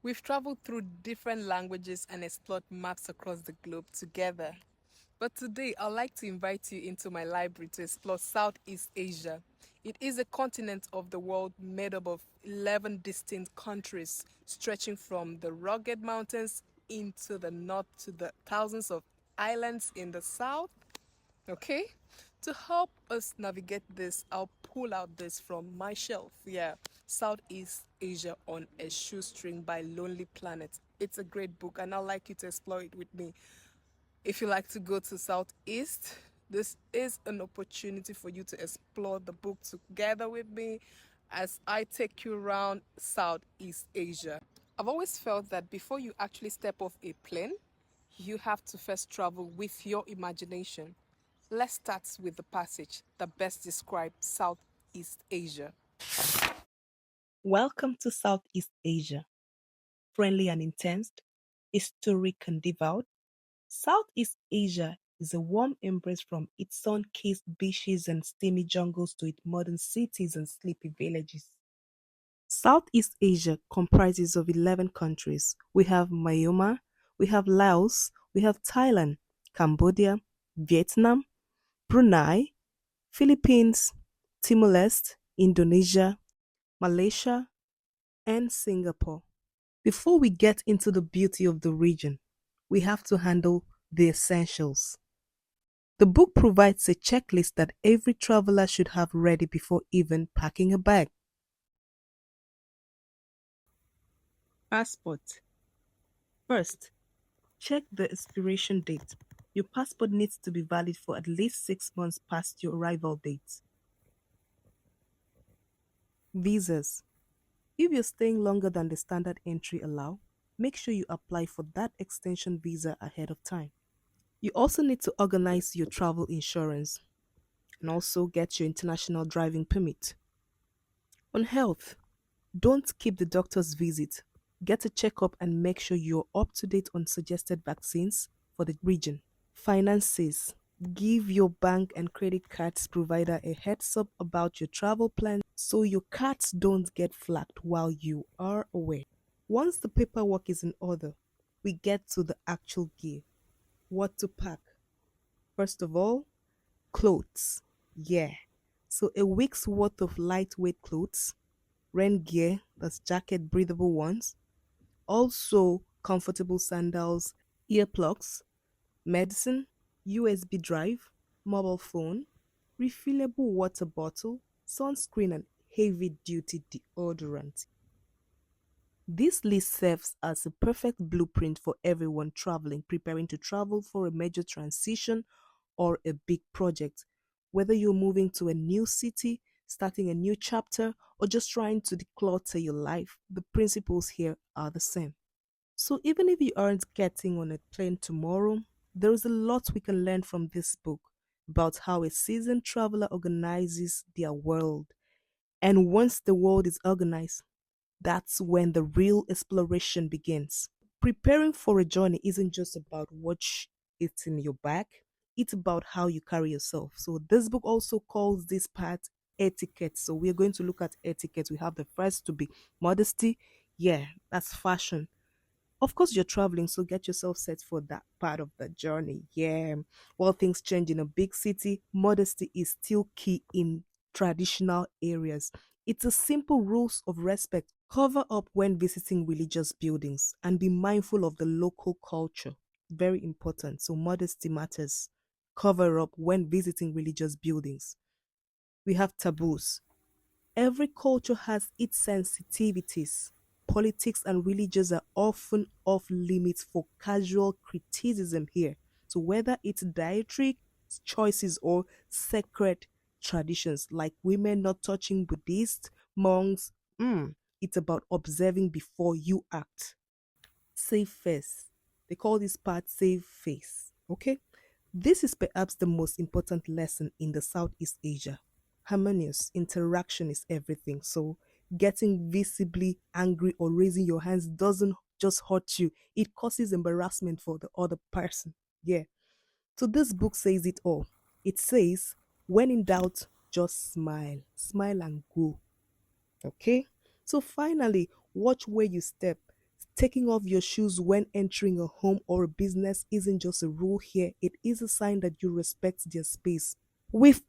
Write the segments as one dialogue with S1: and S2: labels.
S1: We've traveled through different languages and explored maps across the globe together. But today, I'd like to invite you into my library to explore Southeast Asia. It is a continent of the world made up of 11 distinct countries, stretching from the rugged mountains into the north to the thousands of islands in the south. Okay? To help us navigate this, I'll pull out this from my shelf. Yeah, Southeast Asia on a Shoestring by Lonely Planet. It's a great book, and I'd like you to explore it with me. If you like to go to Southeast, this is an opportunity for you to explore the book together with me as I take you around Southeast Asia. I've always felt that before you actually step off a plane, you have to first travel with your imagination. Let's start with the passage that best describes Southeast Asia. Welcome to Southeast Asia. Friendly and intense, historic and devout, Southeast Asia is a warm embrace from its sun-kissed beaches and steamy jungles to its modern cities and sleepy villages. Southeast Asia comprises of 11 countries. We have Myanmar, we have Laos, we have Thailand, Cambodia, Vietnam, Brunei, Philippines, Timor-Leste, Indonesia, Malaysia, and Singapore. Before we get into the beauty of the region, we have to handle the essentials. The book provides a checklist that every traveler should have ready before even packing a bag. Passport. First, check the expiration date. Your passport needs to be valid for at least 6 months past your arrival date. Visas. If you're staying longer than the standard entry allow, make sure you apply for that extension visa ahead of time. You also need to organize your travel insurance and also get your international driving permit. On health, don't skip the doctor's visit. Get a checkup and make sure you're up to date on suggested vaccines for the region. Finances. Give your bank and credit cards provider a heads up about your travel plans so your cards don't get flagged while you are away. Once the paperwork is in order, we get to the actual gear. What to pack? First of all, clothes. Yeah. So a week's worth of lightweight clothes, rain gear, that's jacket breathable ones, also comfortable sandals, earplugs, medicine, USB drive, mobile phone, refillable water bottle, sunscreen, and heavy duty deodorant. This list serves as a perfect blueprint for everyone traveling, preparing to travel for a major transition or a big project. Whether you're moving to a new city, starting a new chapter, or just trying to declutter your life, the principles here are the same. So even if you aren't getting on a plane tomorrow, there is a lot we can learn from this book about how a seasoned traveler organizes their world. And once the world is organized, that's when the real exploration begins. Preparing for a journey isn't just about it's in your bag, it's about how you carry yourself. So this book also calls this part etiquette. So we're going to look at etiquette. We have the first to be modesty. Yeah, that's fashion. Of course, you're traveling, so get yourself set for that part of the journey. Yeah. While things change in a big city, modesty is still key in traditional areas. It's a simple rules of respect. Cover up when visiting religious buildings and be mindful of the local culture. Very important. So modesty matters. Cover up when visiting religious buildings. We have taboos. Every culture has its sensitivities. Politics and religions are often off limits for casual criticism here. So, whether it's dietary choices or sacred traditions, like women not touching Buddhist monks, it's about observing before you act. Save face. They call this part save face. Okay? This is perhaps the most important lesson in the Southeast Asia. Harmonious interaction is everything. So, getting visibly angry or raising your hands doesn't just hurt you, it causes embarrassment for the other person. Yeah. So, this book says it all. It says, when in doubt, just smile. Smile and go. Okay? So, finally, watch where you step. Taking off your shoes when entering a home or a business isn't just a rule here, it is a sign that you respect their space. We've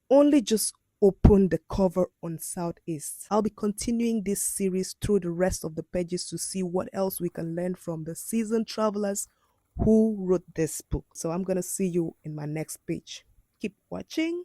S1: only just opened the cover on Southeast. I'll be continuing this series through the rest of the pages to see what else we can learn from the seasoned travelers who wrote this book. So I'm going to see you in my next page. Keep watching.